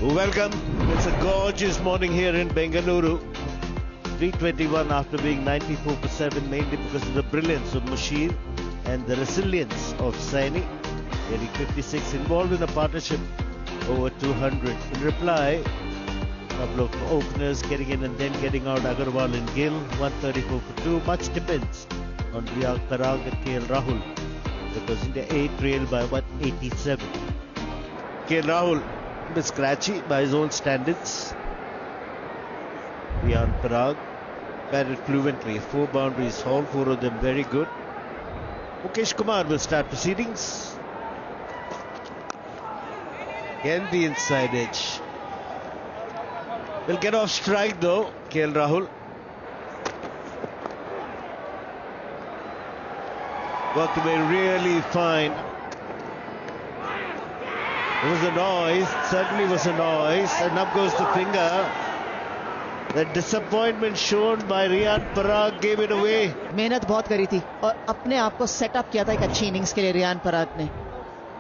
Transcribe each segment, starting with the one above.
Welcome. It's a gorgeous morning here in Bengaluru. 321 after being 94 for 7, mainly because of the brilliance of Mushir and the resilience of Saini. Getting 56, involved in a partnership over 200. In reply, a couple of openers getting in and then getting out. Agarwal and Gill, 134 for 2. Much depends on Riyan Parag and KL Rahul, because India A trailed by 187. KL Rahul a bit scratchy by his own standards. Riyan Parag batted fluently, 4 boundaries haul, 4 of them very good. Mukesh Kumar will start proceedings. Again the inside edge. Will get off strike though, KL Rahul. Worked away really fine. There was a noise, certainly was a noise, and up goes the finger. The disappointment shown by Riyan Parag gave it away. मेहनत बहुत करी थी और अपने आप को setup किया था एक अच्छी इनिंग्स के लिए रियान पराग ने.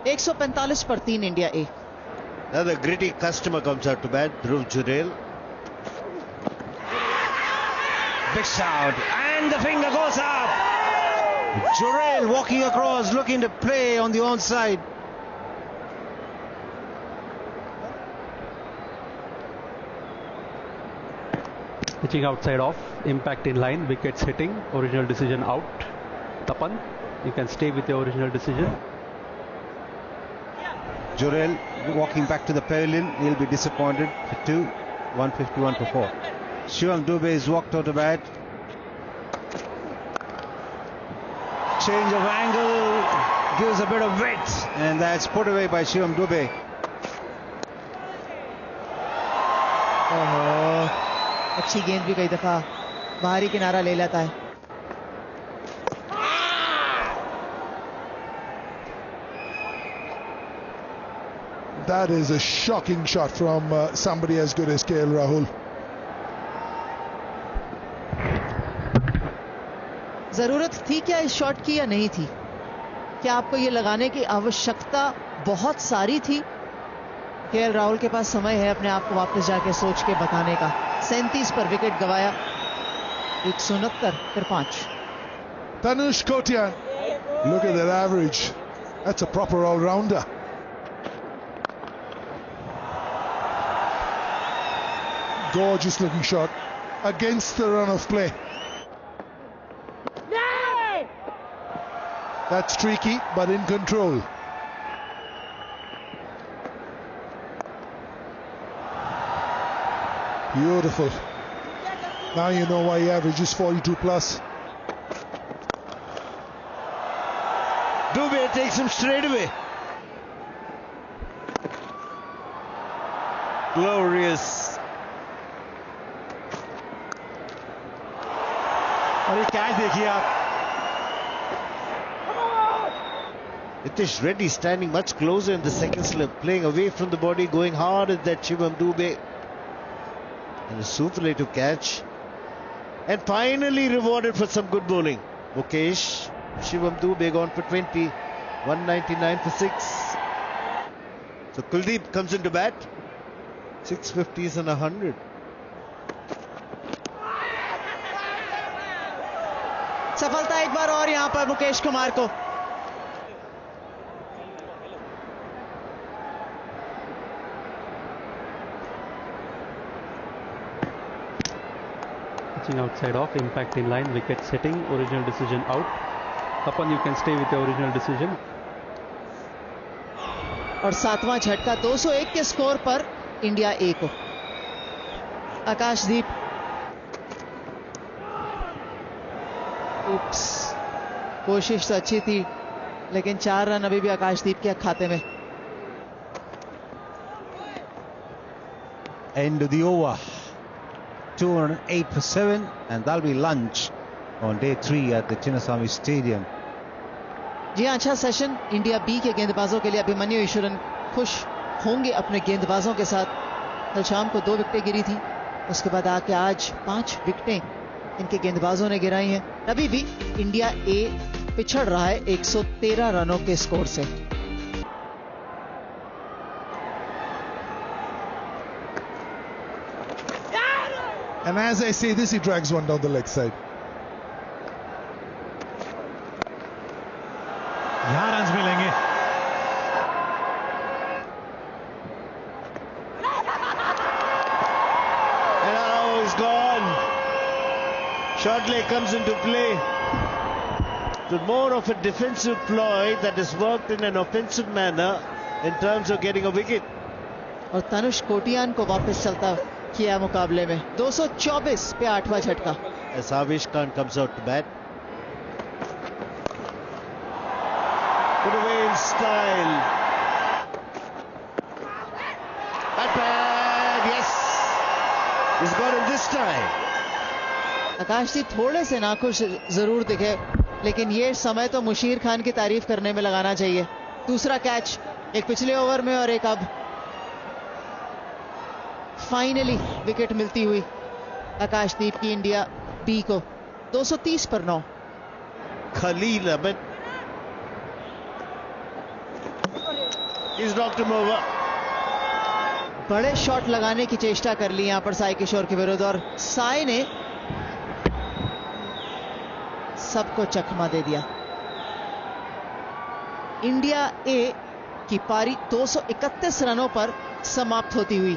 145 पर 3 India A. Another gritty customer comes out to bat, Dhruv Jurel. Big sound, and the finger goes up. Jurel walking across, looking to play on the onside. Pitching outside off, impact in line, wickets hitting, original decision out. Tapan, you can stay with your original decision. Jurel walking back to the pavilion, he'll be disappointed for 2, 151 for 4. Shivam Dube is walked out of bat. Change of angle, gives a bit of width, and that's put away by Shivam Dube. अच्छी गेंद भी कई दफा बाहरी किनारा ले लेता है. That is a shocking shot from somebody as good as KL Rahul. जरूरत थी क्या इस शॉट की या नहीं थी? क्या आपको ये लगाने की आवश्यकता बहुत सारी थी? केएल राहुल के पास समय है अपने आप को वापस जाके सोच के बताने का. 37 पर विकेट गवाया, 169 फिर 5. Tanush Kotian, look at that average. That's a proper all-rounder. Gorgeous looking shot against the run of play. That's tricky, but in control. Beautiful. Now you know why he averages 42 plus. Dube takes him straight away. Glorious. और ये catch देखिए आप. Nitish Reddy standing much closer in the second slip, playing away from the body, going hard at that Shivam Dube. And a superlative catch. And finally rewarded for some good bowling. Mukesh, Shivam Dube gone for 20, 199 for 6. So Kuldeep comes into bat. 650s and 100. सफलता एक बार और यहां पर मुकेश कुमार को. Pitching outside off, impact in line, wickets hitting, original decision out. Tapan, you can stay with your original decision. और 7वां झटका 201 के score पर इंडिया ए को. आकाशदीप. उप्स, कोशिश तो अच्छी थी लेकिन 4 रन अभी भी आकाशदीप के खाते में. End of the over. 208 for 7, and that'll be lunch on day 3 at the Chinnaswamy Stadium. जी हाँ, अच्छा सेशन इंडिया बी के गेंदबाजों के लिए. अभिमन्यु ईश्वरन खुश होंगे अपने गेंदबाजों के साथ. कल शाम को 2 विकेटें गिरी थी, उसके बाद आके आज 5 विकेटें इनके गेंदबाजों ने गिराई हैं. अभी भी इंडिया ए पिछड़ रहा है 113 रनों के स्कोर से. And as I say this, he drags one down the leg side. यहाँ रन्स मिलेंगे. And now he's gone. Short leg comes into play. So more of a defensive ploy that has worked in an offensive manner in terms of getting a wicket. और तनुष कोटियान को वापस चलता किया मुकाबले में. 224 पे 8वां झटका. As Avish Khan comes out to bat. Put away in style. Bad, yes. He's got him this time. आकाशदीप थोड़े से नाखुश जरूर दिखे, लेकिन ये समय तो मुशीर खान की तारीफ करने में लगाना चाहिए. दूसरा कैच, एक पिछले ओवर में और एक अब. फाइनली विकेट मिलती हुई आकाशदीप की इंडिया बी को. 230 पर 9. Khalil Ahmed. He's knocked him over. बड़े शॉट लगाने की चेष्टा कर ली यहां पर साई किशोर के विरुद्ध, और साई ने सबको चकमा दे दिया. इंडिया ए की पारी 231 रनों पर समाप्त होती हुई.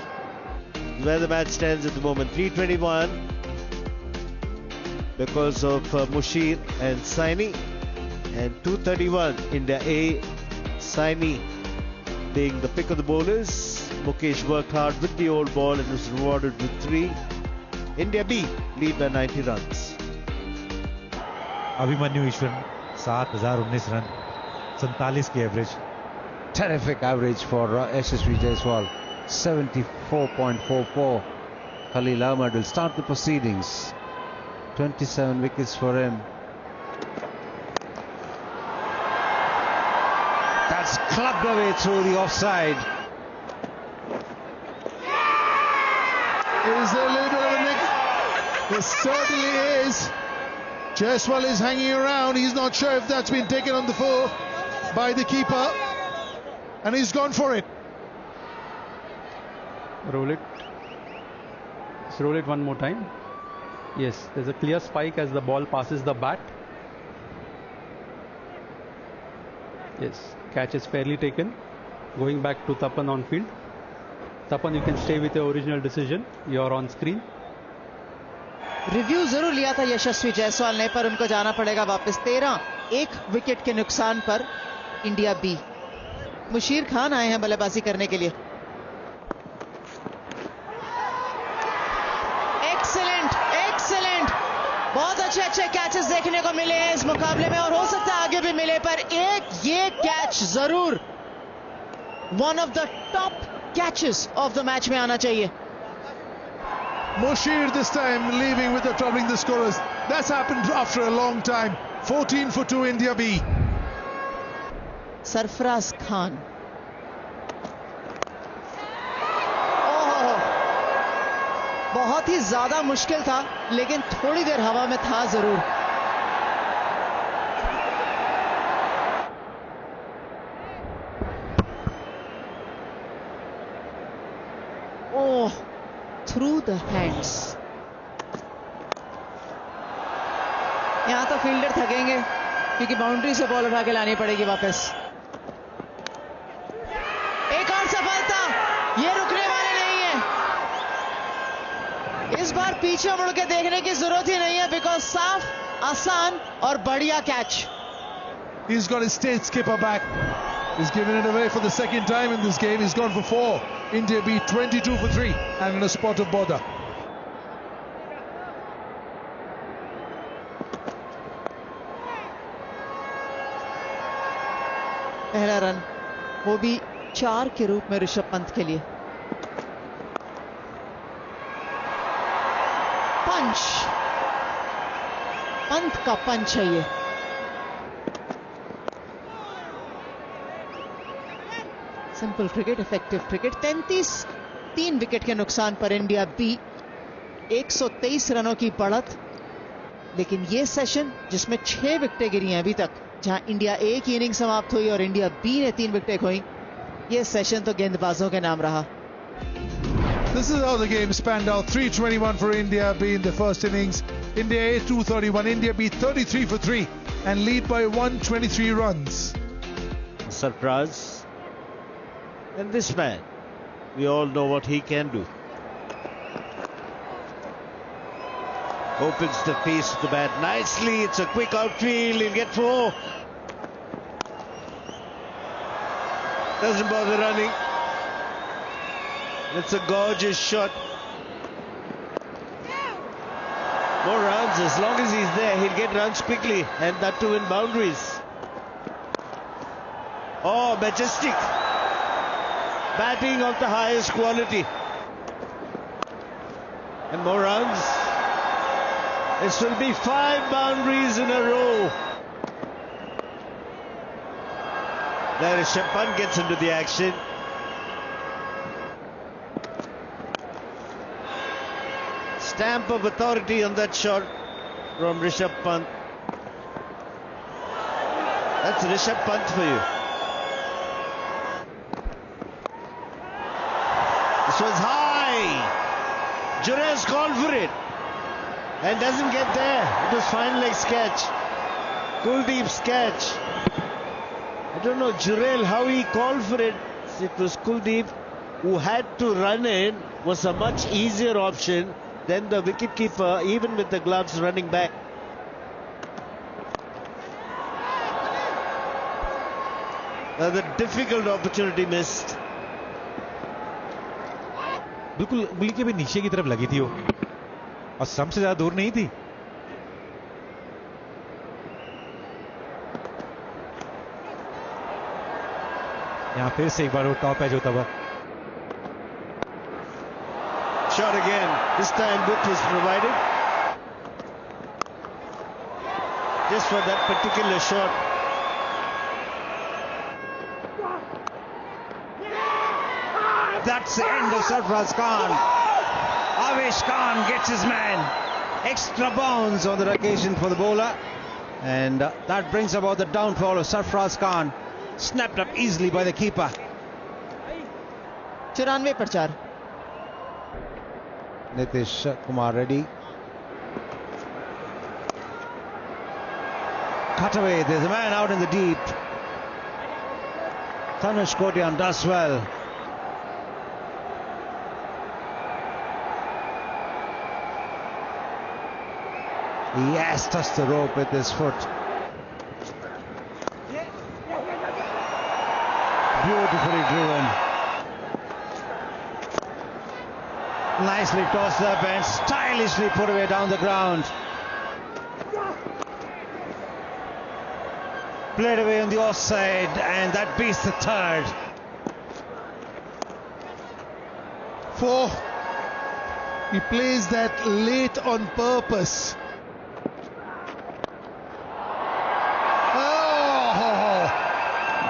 Where the match stands at the moment, 321 because of Mushir and Saini, and 231 India A. Saini being the pick of the bowlers. Mukesh worked hard with the old ball and was rewarded with 3. India B lead by 90 runs. Abhimanyu Eswaran 7019 run, 47 की average. Terrific average for SSV Jaiswal, 74.44. Khalil Ahmed will start the proceedings. 27 wickets for him. That's clubbed away through the offside. Is there a little bit of a nick? There certainly is. Jaiswal is hanging around. He's not sure if that's been taken on the full by the keeper. And he's gone for it. Roll it. Let's roll it one more time. Yes, there's a clear spike as the ball passes the bat. Yes, catch is fairly taken. Going back to Tapan on field. Tapan, you can stay with your original decision. You're on screen. Review जरूर लिया था यशस्वी जायसवाल ने, पर उनको जाना पड़ेगा वापस. 13 एक विकेट के नुकसान पर इंडिया बी. मुशीर खान आए हैं बल्लेबाजी करने के लिए. एक्सीलेंट, बहुत अच्छे कैचेस देखने को मिले हैं इस मुकाबले में, और हो सकता है आगे भी मिले, पर एक ये कैच जरूर one of the top catches of the match में आना चाहिए. Mushir this time leaving with the troubling the scorers. That's happened after a long time. 14 for 2 India B. Sarfaraz Khan. ओह, बहुत ही ज्यादा मुश्किल था, लेकिन थोड़ी देर हवा में था जरूर. ओह, थ्रू द हैंड्स. यहां तो फील्डर थकेंगे, क्योंकि बाउंड्री से बॉल उठा के लानी पड़ेगी वापस. एक और सफलता, ये रुकने वाले नहीं है. इस बार पीछे मुड़ के देखने की जरूरत ही नहीं है, बिकॉज साफ, आसान और बढ़िया catch. He's got his state skipper back. He's given it away for the second time in this game. He's gone for 4. India B 22 for 3 and in a spot of bother. पहला run, वो भी 4 के रूप में ऋषभ पंत के लिए. पंच, पंत का पंच है ये. Simple cricket, effective cricket. 3 wicket के नुकसान पर इंडिया बी. 123 रनों की बढ़त, लेकिन ये सेशन जिसमें 6 विकेटें गिरी हैं अभी तक, जहां इंडिया ए की इनिंग समाप्त हुई और इंडिया बी ने 3 विकेटें खोई, ये सेशन तो गेंदबाजों के नाम रहा. This is how the game spanned out. 321 for India B in the first innings. India A 231. India B 33 for 3 and lead by 123 runs. Sarfraz. And this man, we all know what he can do. Opens the face of the bat nicely. It's a quick outfield. He'll get 4. Doesn't bother running. It's a gorgeous shot. More runs. As long as he's there, he'll get runs quickly, and that too in boundaries. Oh, majestic. Batting of the highest quality. And more runs. This will be 5 boundaries in a row. There Rishabh Pant gets into the action. Stamp of authority on that shot from Rishabh Pant. That's Rishabh Pant for you. This was high. Jurel's called for it and doesn't get there. It was fine leg catch. Kuldeep's catch. I don't know Jurel how he called for it. It was Kuldeep who had to run in. Was a much easier option than the wicketkeeper, even with the gloves, running back. The difficult opportunity missed. बिल्कुल उंगली के भी नीचे की तरफ लगी थी वो, और सम से ज्यादा दूर नहीं थी. यहां फिर से एक बार वो टॉप एज होता हुआ. Shot again. This time book was provided. Just for that particular shot. That's the end of Sarfraz Khan. Avesh Khan gets his man. Extra bounds on the occasion for the bowler, and that brings about the downfall of Sarfraz Khan. Snapped up easily by the keeper. 94 पर 4. Nitish Kumar Reddy. Cut away. There's a man out in the deep. Tanush Kodian does well. He has touched the rope with his foot. Beautifully driven. Nicely tossed up and stylishly put away down the ground. Played away on the offside, and that beats the third. 4. He plays that late on purpose.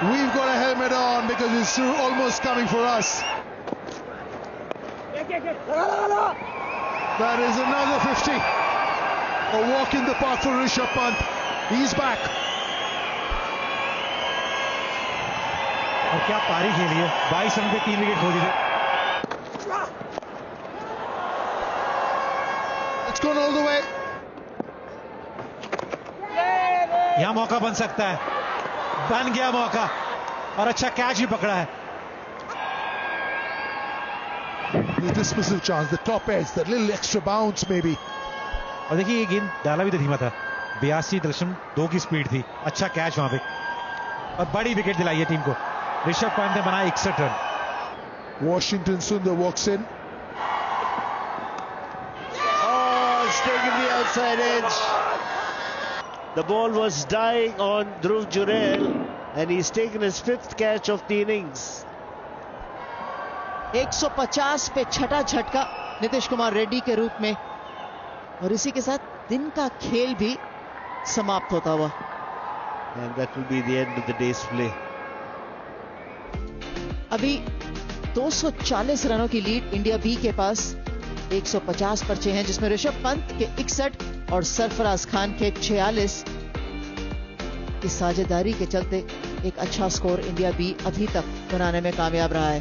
We've got a helmet on because it's almost coming for us. That is another 50. A walk in the park for Rishabh Pant. He's back. और क्या पारी खेली है. 22 run पे 3 wicket खो दिए. It's gone all the way. यहां मौका बन सकता है. बन गया मौका, और अच्छा कैच भी पकड़ा है. The dismissal chance, the top edge, that little extra bounce maybe. और देखिए ये गेंद डाला भी तो धीमा था. 82.2 की स्पीड थी. अच्छा कैच वहां पे, और बड़ी विकेट दिलाई है टीम को. ऋषभ पंत ने बनाया 61 run. Washington Sundar walks in. Oh, it's taken the outside edge. The ball was dying on Dhruv Jurel, and he's taken his 5th catch of the innings. 150 पे छठा झटका नीतीश कुमार रेड्डी के रूप में, और इसी के साथ दिन का खेल भी समाप्त होता हुआ. And that will be the end of the day's play. अभी 240 रनों की लीड इंडिया बी के पास. 150 पर्चे हैं, जिसमें ऋषभ पंत के 61 और सरफराज खान के 46 की साझेदारी के चलते एक अच्छा स्कोर इंडिया बी अभी तक बनाने में कामयाब रहा है.